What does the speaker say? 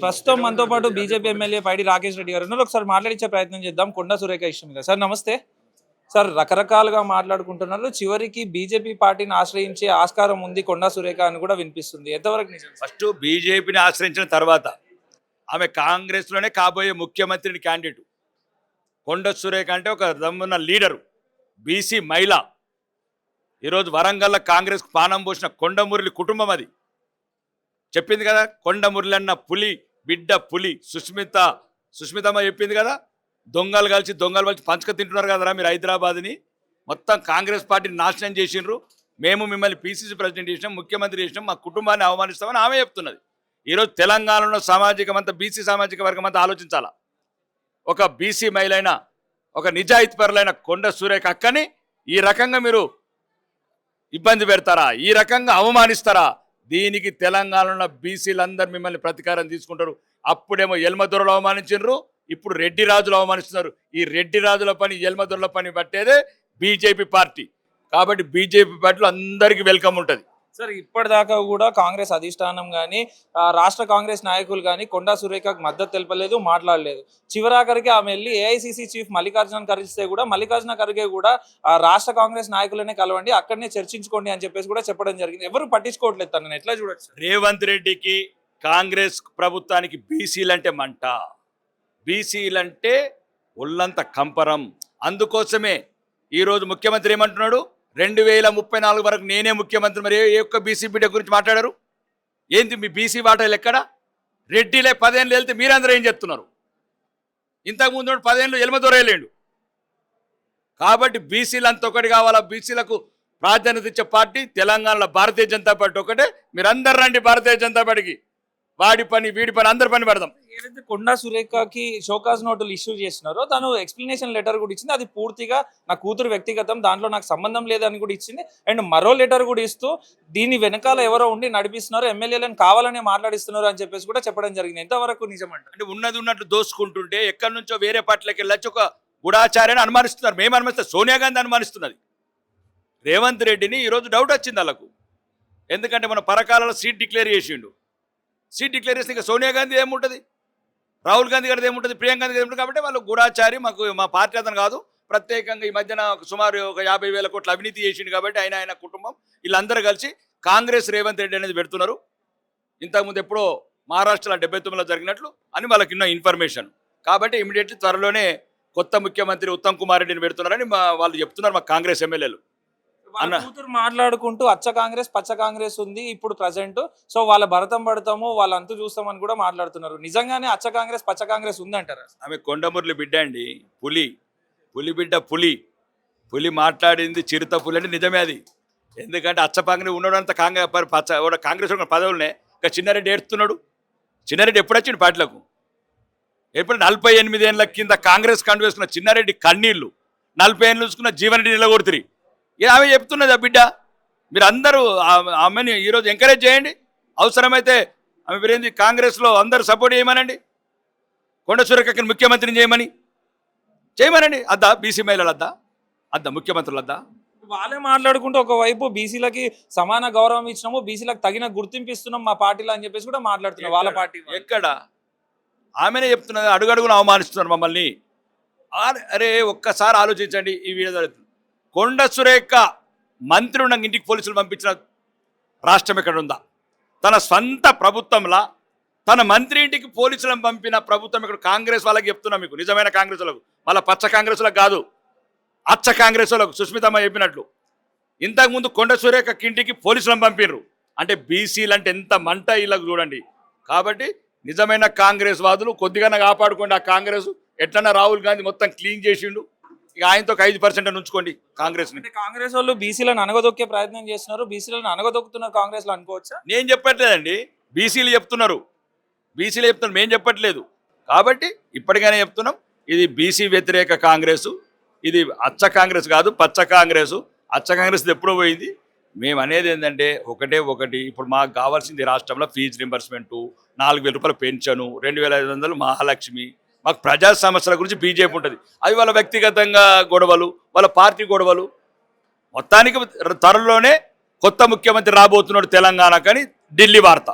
ప్రస్తుతం మనతో పాటు బీజేపీ ఎమ్మెల్యే పైడి రాకేష్ రెడ్డి గారు ఉన్నారు. ఒకసారి మాట్లాడించే ప్రయత్నం చేద్దాం కొండా సురేఖ ఇష్యూ మీద. సార్ నమస్తే. సార్ రకరకాలుగా మాట్లాడుకుంటున్నారు. చివరికి బీజేపీ పార్టీని ఆశ్రయించే ఆస్కారం ఉంది కొండా సురేఖ అని కూడా వినిపిస్తుంది. ఎంతవరకు నిజం? ఫస్ట్ బీజేపీని ఆశ్రయించిన తర్వాత ఆమె కాంగ్రెస్లోనే కాబోయే ముఖ్యమంత్రిని క్యాండిడేట్. కొండ సురేఖ అంటే ఒక దమ్మున్న లీడరు, బీసీ మహిళ. ఈరోజు వరంగల్లో కాంగ్రెస్కు పానం పోసిన కొండమురళి కుటుంబం అది. చెప్పింది కదా, కొండమురళి అన్న పులి బిడ్డ పులి. సుస్మితమ్మ చెప్పింది కదా, దొంగలు కలిసి పంచక తింటున్నారు కదరా మీరు హైదరాబాద్ని. మొత్తం కాంగ్రెస్ పార్టీని నాశనం చేసిండ్రు. మేము మిమ్మల్ని పీసీసీ ప్రెసిడెంట్ చేసినాం, ముఖ్యమంత్రి చేసినాం, మా కుటుంబాన్ని అవమానిస్తామని ఆమె చెప్తున్నది. ఈరోజు తెలంగాణలో సామాజికం అంతా, బీసీ సామాజిక వర్గం అంతా ఆలోచించాలా. ఒక బీసీ మహిళ అయిన, ఒక నిజాయితీపరులైన కొండ సురేఖ అక్కని ఈ రకంగా మీరు ఇబ్బంది పెడతారా, ఈ రకంగా అవమానిస్తారా? దీనికి తెలంగాణలో బీసీలందరూ మిమ్మల్ని ప్రతీకారం తీసుకుంటారు. అప్పుడేమో ఎల్మదొరలు అవమానించారు, ఇప్పుడు రెడ్డి రాజులు అవమానిస్తున్నారు. ఈ రెడ్డి రాజుల పని, ఎల్మదొరల పని పట్టేదే బీజేపీ పార్టీ. కాబట్టి బీజేపీ పార్టీలో అందరికీ వెల్కమ్ ఉంటుంది. సార్ ఇప్పటిదాకా కూడా కాంగ్రెస్ అధిష్టానం కానీ రాష్ట్ర కాంగ్రెస్ నాయకులు కానీ కొండా సురేఖకు మద్దతు తెలపలేదు, మాట్లాడలేదు. చివరాఖరికి ఆమె వెళ్ళి ఏఐసీసీ చీఫ్ మల్లికార్జున ఖర్గే కూడా మల్లికార్జున ఖర్గే కూడా రాష్ట్ర కాంగ్రెస్ నాయకులనే కలవండి, అక్కడనే చర్చించుకోండి అని చెప్పేసి కూడా చెప్పడం జరిగింది. ఎవరు పట్టించుకోవట్లేదు తనని. ఎట్లా చూడొచ్చు? రేవంత్ రెడ్డికి, కాంగ్రెస్ ప్రభుత్వానికి బీసీలంటే మంట, బీసీలంటే ఒళ్ళంత కంపరం. అందుకోసమే ఈరోజు ముఖ్యమంత్రి ఏమంటున్నాడు, 2034 వరకు నేనే ముఖ్యమంత్రి. మరి ఏ ఒక్క బీసీ బిడ్డ గురించి మాట్లాడారు? ఏంటి మీ బీసీ వాటాలు ఎక్కడ? రెడ్డిలే 10 ఏళ్ళు వెళ్తే మీరందరూ ఏం చెప్తున్నారు? ఇంతకుముందు 10 ఏళ్ళు ఎల్మదొరేలేండు. కాబట్టి బీసీలు అంత ఒకటి కావాలా. బీసీలకు ప్రాధాన్యత ఇచ్చే పార్టీ తెలంగాణలో భారతీయ జనతా పార్టీ ఒకటే. మీరందరూ రండి భారతీయ జనతా పార్టీకి. వాడి పని వీడి పని అందరి పని పెడదాం. ఏదైతే కొండా సురేఖకి షోకాజ్ నోటులు ఇష్యూ చేసినారో తను ఎక్స్ప్లెనేషన్ లెటర్ కూడా ఇచ్చింది. అది పూర్తిగా నా కూతురు వ్యక్తిగతం, దాంట్లో నాకు సంబంధం లేదని కూడా ఇచ్చింది. అండ్ మరో లెటర్ కూడా ఇస్తూ దీని వెనకాల ఎవరో ఉండి నడిపిస్తున్నారు, ఎమ్మెల్యేలను కావాలనే మాట్లాడిస్తున్నారు అని చెప్పేసి కూడా చెప్పడం జరిగింది. ఎంతవరకు నిజమంట? అంటే ఉన్నది ఉన్నట్లు దోసుకుంటుంటే ఎక్కడి నుంచో వేరే పార్టీలకు వెళ్ళొచ్చి ఒక గుడాచార్యని అనుమానిస్తున్నారు. మేము అనుమానిస్తాం, సోనియా గాంధీ అనుమానిస్తున్నది రేవంత్ రెడ్డిని. ఈరోజు డౌట్ వచ్చింది వాళ్ళకు. ఎందుకంటే మన పరకాలలో సీట్ డిక్లేర్ చేసిండు. సీట్ డిక్లేర్ చేస్తే ఇంకా సోనియా గాంధీ ఏముంటుంది, రాహుల్ గాంధీ గారిది ఏముంటుంది, ప్రియాంక గాంధీ గారి ఏముంటుంది. కాబట్టి వాళ్ళు గూఢాచారి, మా పార్టీ అతను కాదు. ప్రత్యేకంగా ఈ మధ్యన సుమారు ఒక 50,000 కోట్ల అవినీతి చేసిండు. కాబట్టి ఆయన కుటుంబం వీళ్ళందరూ కలిసి కాంగ్రెస్ రేవంత్ రెడ్డి అనేది పెడుతున్నారు. ఇంతకుముందు ఎప్పుడో మహారాష్ట్రలో 79లో జరిగినట్లు అని వాళ్ళకి ఉన్న ఇన్ఫర్మేషన్. కాబట్టి ఇమీడియట్లీ త్వరలోనే కొత్త ముఖ్యమంత్రి ఉత్తమ్ కుమార్ రెడ్డిని పెడుతున్నారని వాళ్ళు చెప్తున్నారు మా కాంగ్రెస్ ఎమ్మెల్యేలు. వాళ్ళ కూతురు మాట్లాడుకుంటూ అచ్చ కాంగ్రెస్ పచ్చ కాంగ్రెస్ ఉంది ఇప్పుడు ప్రజెంట్, సో వాళ్ళ భరతం పడతాము, వాళ్ళ అంతు చూస్తామని కూడా మాట్లాడుతున్నారు. నిజంగానే అచ్చ కాంగ్రెస్ పచ్చ కాంగ్రెస్ ఉందంటారా? ఆమె కొండమురళి బిడ్డ అండి, పులి బిడ్డ. పులి మాట్లాడింది చిరుత పులి అంటే నిజమే అది. ఎందుకంటే అచ్చపాంగ్రెస్ ఉన్నాడంత కాంగ్రెస్ పదవులనే. ఇంకా చిన్నారెడ్డి ఏడుస్తున్నాడు. చిన్నారెడ్డి ఎప్పుడు వచ్చిండు పార్టీలకు? ఎప్పుడు 48 ఏళ్ళ కింద కాంగ్రెస్ కండు వేసుకున్న చిన్నారెడ్డి కన్నీళ్లు, 40 ఏళ్ళు చూసుకున్న జీవనరెడ్డి నిలగొడుతురి. ఆమె చెప్తున్నది ఆ బిడ్డ. మీరు అందరూ ఆమెని ఈరోజు ఎంకరేజ్ చేయండి. అవసరమైతే ఆమె పేరేంది కాంగ్రెస్లో అందరూ సపోర్ట్ చేయమనండి. కొండ సురేఖకి ముఖ్యమంత్రిని చేయమనండి. అద్దా బీసీ మహిళలు అద్దా ముఖ్యమంత్రులు అద్దా? వాళ్ళే మాట్లాడుకుంటూ ఒకవైపు బీసీలకి సమాన గౌరవం ఇచ్చినాము, బీసీలకు తగిన గుర్తింపు ఇస్తున్నాం మా పార్టీలో అని చెప్పేసి కూడా మాట్లాడుతున్నారు వాళ్ళ పార్టీ. ఎక్కడ? ఆమెనే చెప్తున్నది. అడుగడుగున అవమానిస్తున్నారు మమ్మల్ని. అరే ఒక్కసారి ఆలోచించండి. ఈ వీడియో కొండ సురేఖ మంత్రి ఉన్న ఇంటికి పోలీసులు పంపించిన రాష్ట్రం ఎక్కడ ఉందా? తన సొంత ప్రభుత్వంలా తన మంత్రి ఇంటికి పోలీసులను పంపిన ప్రభుత్వం ఇక్కడ. కాంగ్రెస్ వాళ్ళకి చెప్తున్నా మీకు, నిజమైన కాంగ్రెస్ వాళ్ళకు, మళ్ళీ పచ్చ కాంగ్రెస్ వాళ్ళకి కాదు, అచ్చ కాంగ్రెస్ వాళ్ళకు. సుస్మితమ్మ చెప్పినట్లు ఇంతకుముందు కొండ సురేఖ ఇంటికి పోలీసులను పంపినరు. అంటే బీసీలు అంటే ఎంత మంట వీళ్ళకు చూడండి. కాబట్టి నిజమైన కాంగ్రెస్ వాదులు కొద్దిగా కాపాడుకోండి. ఆ కాంగ్రెస్ ఎట్లన్నా రాహుల్ గాంధీ మొత్తం క్లీన్ చేసిండు. ఇక ఆయనతో 5% ఉంచుకోండి కాంగ్రెస్ని. కాంగ్రెస్ వాళ్ళు బీసీలను అనగదొక్కే ప్రయత్నం చేస్తున్నారు, బీసీలను అనగదొక్కుతున్నారు కాంగ్రెస్ లో అనుకోవచ్చా? నేను చెప్పట్లేదండి, బీసీలు చెప్తున్నారు. మేము చెప్పట్లేదు. కాబట్టి ఇప్పటికైనా చెప్తున్నాం, ఇది బీసీ వ్యతిరేక కాంగ్రెసు. ఇది అచ్చ కాంగ్రెస్ కాదు, పచ్చ కాంగ్రెసు. అచ్చ కాంగ్రెస్ ఎప్పుడో పోయింది. మేము అనేది ఏంటంటే ఒకటి, ఇప్పుడు మాకు కావాల్సింది రాష్ట్రంలో ఫీజు రింబర్స్మెంటు, 4,000 రూపాయల పెన్షను, 2,500 మహాలక్ష్మి. మాకు ప్రజా సమస్యల గురించి బీజేపీ ఉంటుంది. అవి వాళ్ళ వ్యక్తిగతంగా గొడవలు, వాళ్ళ పార్టీ గొడవలు. మొత్తానికి త్వరలోనే కొత్త ముఖ్యమంత్రి రాబోతున్నాడు తెలంగాణకని ఢిల్లీ వార్త.